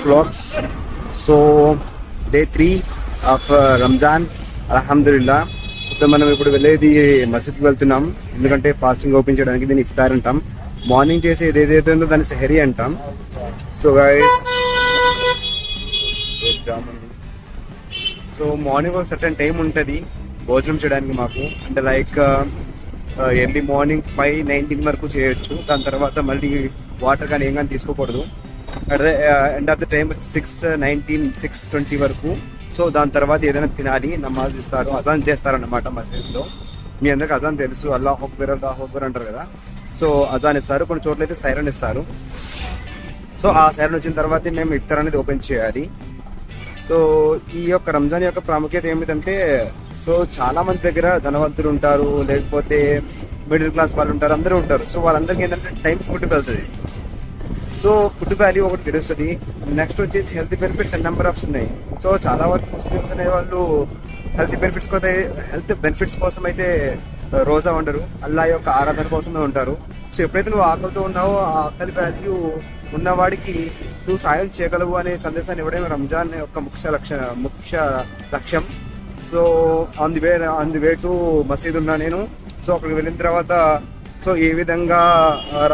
vlogs. So day 3 of Ramzan. Alhamdulillah. మనం ఇప్పుడు వెళ్ళేది మసీద్కి వెళ్తున్నాం, ఎందుకంటే ఫాస్టింగ్ ఓపెన్ చేయడానికి దీన్ని ఇఫ్తార్ అంటాం. మార్నింగ్ చేసి ఏదైతే ఉందో దాన్ని సెహరీ అంటాం. సో గైస్, సో మార్నింగ్ ఒక సర్టన్ టైం ఉంటుంది భోజనం చేయడానికి మాకు. అంటే లైక్ ఎర్లీ మార్నింగ్ 5:19 వరకు చేయొచ్చు. దాని తర్వాత మళ్ళీ వాటర్ కానీ ఏం కానీ తీసుకోకూడదు. అదే ఎండ్ ఆఫ్ ద టైం 6:19, 6:20 వరకు. సో దాని తర్వాత ఏదైనా తినాలి, నమాజ్ ఇస్తారు, అజాన్ చేస్తారన్నమాట మసీద్లో. మీ అందరికి అజాన్ తెలుసు, అల్లాహ్ అక్బర్ అల్లాహ్ అక్బర్ అంటారు కదా. సో అజాన్ ఇస్తారు, కొన్ని చోట్ల అయితే సైరన్ ఇస్తారు. సో ఆ సైరన్ వచ్చిన తర్వాత మేము ఇఫ్తార్ అనేది ఓపెన్ చేయాలి. సో ఈ యొక్క రంజాన్ యొక్క ప్రాముఖ్యత ఏమిటంటే, సో చాలా మంది దగ్గర ధనవంతులు ఉంటారు, లేకపోతే మిడిల్ క్లాస్ వాళ్ళు ఉంటారు, అందరూ ఉంటారు. సో వాళ్ళందరికీ ఏంటంటే టైం ఫుడ్ వెళ్తుంది. సో ఫుడ్ వాల్యూ ఒకటి తెలుస్తుంది. నెక్స్ట్ వచ్చేసి health benefits and number offs ఉన్నాయి. సో చాలా వరకు ముస్లిమ్స్ అనే వాళ్ళు హెల్త్ బెనిఫిట్స్ కోసం అయితే రోజా ఉండరు, అల్లా యొక్క ఆరాధన కోసమే ఉంటారు. సో ఎప్పుడైతే నువ్వు ఆకలితో ఉన్నావో ఆ ఆకలి వాల్యూ ఉన్నవాడికి నువ్వు సాయం చేయగలవు అనే సందేశాన్ని ఇవ్వడమే రంజాన్ యొక్క ముఖ్య లక్ష్యం. So on the way to మసీద్ ఉన్నా నేను. సో అక్కడికి వెళ్ళిన తర్వాత సో ఏ విధంగా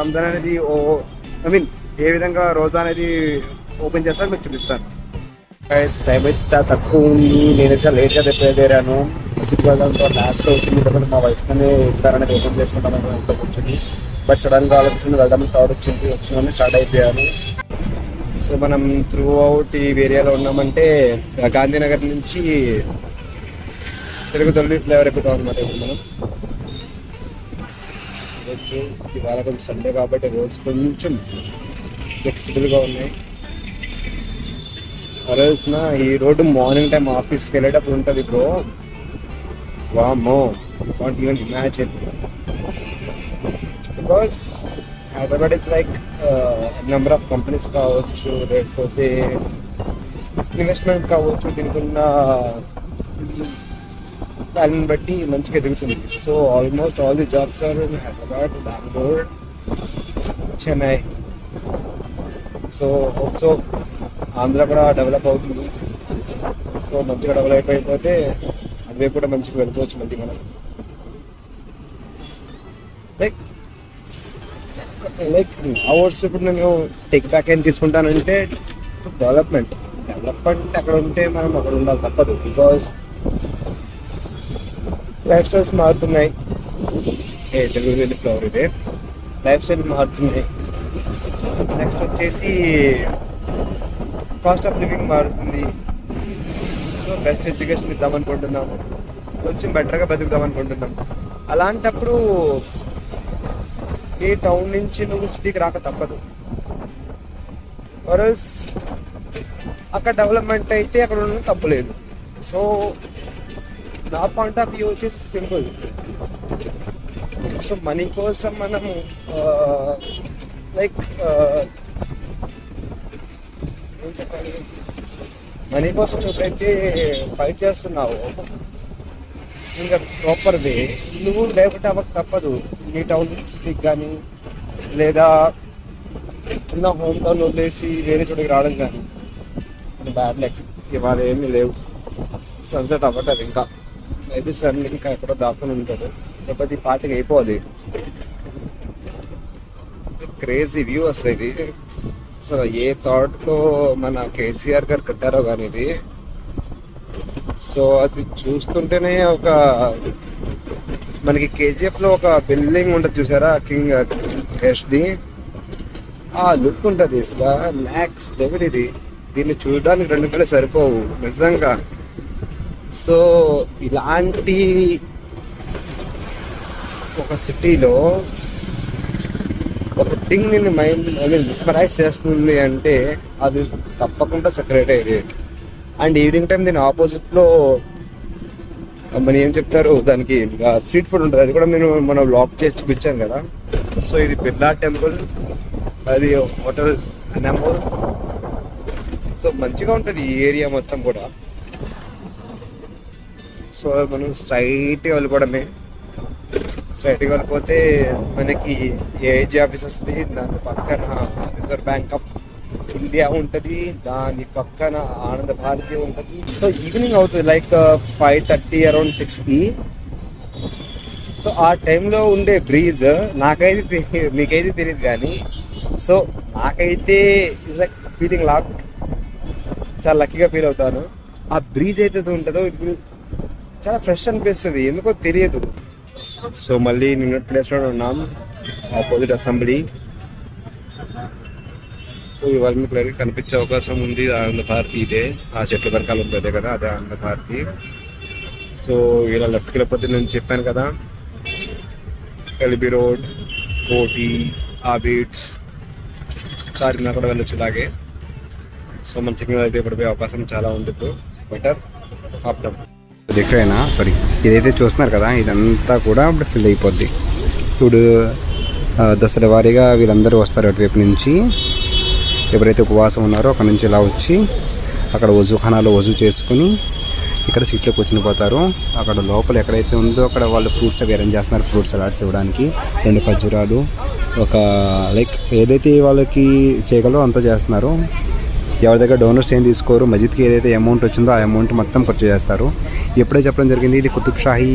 రంజాన్ అనేది ఏ విధంగా రోజా అనేది ఓపెన్ చేస్తారో మీకు చూపిస్తాను. టైం అయితే తక్కువ ఉంది, నేను చాలా లేట్గా తెప్పేరాను. మసీద్ వెళ్ళడంతో లాస్ట్లో వచ్చింది కాబట్టి మా వైఫ్ అనే ఇఫ్తార్ అనేది ఓపెన్ చేసుకుంటామని ఇంట్లో కూర్చుంది. బట్ సడన్గా ఆలోచించింది వెళ్దామని థాట్ వచ్చిన స్టార్ట్ అయిపోయాను. సో మనం త్రూ అవుట్ ఈ ఏరియాలో ఉన్నామంటే గాంధీనగర్ నుంచి తెలుగు ఫ్లేవర్ ఎక్కుతాం అనమాట. ఇప్పుడు మనం వచ్చి ఇవాళ కొంచెం సండే కాబట్టి రోడ్స్ కొంచెం ఫ్లెక్సిబుల్గా ఉన్నాయి. అరల్సిన ఈ రోడ్డు మార్నింగ్ టైం ఆఫీస్కి వెళ్ళేటప్పుడు ఉంటుంది బ్రో. వామ్మో, not even imagine. Because Hyderabad it's like number of companies కావచ్చు, లేకపోతే ఇన్వెస్ట్మెంట్ కావచ్చు, దీనికి ఉన్న దాన్ని బట్టి మంచిగా ఎదుగుతుంది. So almost all the jobs are in Hyderabad, Bengaluru, Chennai. So hope so Andhra కూడా డెవలప్ అవుతుంది. సో మంచిగా డెవలప్ అయిపోతే అదే కూడా మంచిగా వెళ్ళిపోవచ్చు మళ్ళీ మనం. లైక్ అవర్స్ ఇప్పుడు నేను టేక్ బ్యాక్ అని తీసుకుంటానంటే సో డెవలప్మెంట్ అక్కడ ఉంటే మనం అక్కడ ఉండాలి, తప్పదు. బికాస్ లైఫ్ స్టైల్స్ మారుతున్నాయి. తెలుగు ఫ్లవర్ ఇదే లైఫ్ స్టైల్ మారుతున్నాయి. నెక్స్ట్ వచ్చేసి కాస్ట్ ఆఫ్ లివింగ్ మారుతుంది. సో బెస్ట్ ఎడ్యుకేషన్ ఇద్దామనుకుంటున్నాము, కొంచెం బెటర్గా బతుకుదామనుకుంటున్నాం. అలాంటప్పుడు ఈ టౌన్ నుంచి నువ్వు సిటీకి రాక తప్పదు. వరస్ అక్కడ డెవలప్మెంట్ అయితే అక్కడ ఉండడం తప్పులేదు. సో నా పాయింట్ ఆఫ్ వ్యూ వచ్చేసి సింపుల్. సో మనీ కోసం మనము లైక్ ఏం చెప్పాలి, మనీ కోసం ఎప్పుడైతే ఫైట్ చేస్తున్నావో ఇంకా ప్రాపర్ వే నువ్వు లేకపోతే అవ్వక తప్పదు. నీ టౌన్ సిటీకి కానీ లేదా చిన్న హోమ్ టౌన్ వదిలేసి వేరే చోటికి రావడం కానీ బ్యాడ్ లైక్. ఇవాళ ఏమీ లేవు, సన్సెట్ అవ్వటది, ఇంకా మేబీ సన్ ఇంకా ఎక్కడో దాక్కుని ఉంటాడు, లేకపోతే ఈ పార్టీకి అయిపోవాలి. క్రేజీ వ్యూ అసలు ఇది. అసలు ఏ థాట్తో మన కేసీఆర్ గారు కట్టారో కానీ ఇది. సో అది చూస్తుంటేనే ఒక మనకి కేజీఎఫ్లో ఒక బిల్డింగ్ ఉంటుంది చూసారా, కింగ్ కేష్ది, ఆ లుక్ ఉంటుంది. అసలు మ్యాక్స్ లెవెల్ ఇది. దీన్ని చూడడానికి 2 కళ్ళు సరిపోవు నిజంగా. సో ఇలాంటి ఒక సిటీలో ఒక థింగ్ నిన్ను మిస్మరైజ్ చేస్తుంది అంటే అది తప్పకుండా సెక్రటేరియట్. అండ్ ఈవినింగ్ టైం దీని ఆపోజిట్లో మన ఏం చెప్తారు దానికి, స్ట్రీట్ ఫుడ్ ఉంటుంది. అది కూడా నేను మనం లాక్ చేసి చూపించాను కదా. సో ఇది బిర్లా టెంపుల్, అది హోటల్ అనమోల్. సో మంచిగా ఉంటుంది ఈ ఏరియా మొత్తం కూడా. సో మనం స్ట్రైట్గా వెళ్ళిపోవడమే. స్ట్రైట్గా వెళ్ళిపోతే మనకి ఏఐజీ ఆఫీస్ వస్తుంది, దాని పక్కన రిజర్వ్ బ్యాంక్ ఆఫ్ ఇండియా ఉంటుంది, దాని పక్కన ఆనంద భారతి ఉంటుంది. సో ఈవినింగ్ అవుతుంది లైక్ 5:30 అరౌండ్ 6కి. సో ఆ టైంలో ఉండే బ్రీజ్ నాకైతే మీకైతే తెలియదు కానీ, సో నాకైతే ఇట్స్ లైక్ ఫీలింగ్ లాక్, చాలా లక్కీగా ఫీల్ అవుతాను. ఆ బ్రీజ్ అయితే ఉంటుందో ఇప్పుడు చాలా ఫ్రెష్ అనిపిస్తుంది, ఎందుకో తెలియదు. సో మళ్ళీ నిన్న ప్లేస్లో ఉన్నాం, ఆపోజిట్ అసెంబ్లీ. సో ఇవాళ మీకు లైట్ కనిపించే అవకాశం ఉంది. ఆనంద భారతి ఇదే, ఆ చెట్ల వెనకాల ఉంటుంది కదా, అదే ఆనంద భారతి. సో ఇలా లెఫ్ట్కి వెళ్ళిపోతే నేను చెప్పాను కదా, ఎల్బీ రోడ్, కోటి, ఆబిట్స్, చార్మినార్ కూడా వెళ్ళొచ్చు ఇలాగే. సో మన సిగ్నల్ అయితే పడిపోయే అవకాశం చాలా ఉంటుంది. బెటర్ ఆపుదాం. ఎక్కడైనా సారీ, ఇదైతే చూస్తున్నారు కదా, ఇదంతా కూడా ఇప్పుడు ఫిల్ అయిపోద్ది. ఇప్పుడు దసరా వారీగా వీళ్ళందరూ వస్తారు అటువైపు నుంచి. ఎవరైతే ఉపవాసం ఉన్నారో అక్కడ నుంచి ఇలా వచ్చి అక్కడ వజూఖానాలో వజూ చేసుకుని ఇక్కడ సీట్లో కూర్చుని పోతారు. అక్కడ లోపల ఎక్కడైతే ఉందో అక్కడ వాళ్ళు ఫ్రూట్స్ అవి అరేంజ్ చేస్తున్నారు, ఫ్రూట్ సలాడ్స్ ఇవ్వడానికి. 2 ఖర్జూరాలు, ఒక లైక్ ఏదైతే వాళ్ళకి చేయగలరో అంతా చేస్తున్నారు. ఎవరి దగ్గర డోనర్స్ ఏం తీసుకోరు. మస్జిద్కి ఏదైతే అమౌంట్ వచ్చిందో ఆ అమౌంట్ మొత్తం ఖర్చు చేస్తారు. ఎప్పుడే చెప్పడం జరిగింది, ఇది కుతుబ్ షాహీ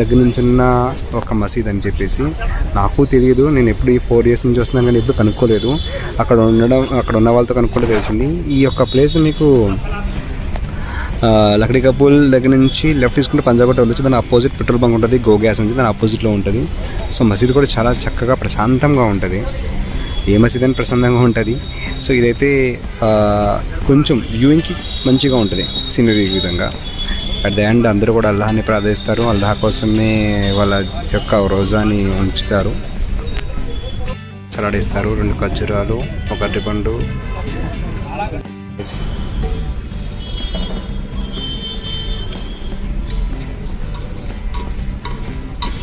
దగ్గర నుంచి ఉన్న ఒక మసీద్ అని చెప్పేసి. నాకు తెలియదు, నేను ఎప్పుడు ఈ 4 years నుంచి వస్తున్నాను కానీ ఎప్పుడు కనుక్కోలేదు. అక్కడ ఉన్న వాళ్ళతో కనుక్కుంటే తెలిసింది. ఈ యొక్క ప్లేస్ మీకు లక్డీ కపూల్ దగ్గర నుంచి లెఫ్ట్ తీసుకుంటే పంజాగుట్ట వెళ్ళొచ్చు. దాని అపోజిట్ పెట్రోల్ బంక్ ఉంటుంది, గో గ్యాస్ నుంచి దాని అపోజిట్లో ఉంటుంది. సో మసీద్ కూడా చాలా చక్కగా ప్రశాంతంగా ఉంటుంది. ఏ మసీద్ అని ప్రశాంతంగా ఉంటుంది. సో ఇదైతే కొంచెం వ్యూయింగ్కి మంచిగా ఉంటుంది సీనరీ విధంగా. అట్ ద ఎండ్ అందరూ కూడా అల్లాహని ప్రార్థిస్తారు, అల్లాహ్ కోసమే వాళ్ళ యొక్క రోజాని ఉంచుతారు. సలాడ్ ఇస్తారు, 2 ఖర్జూరాలు, ఒక అరటిపండు.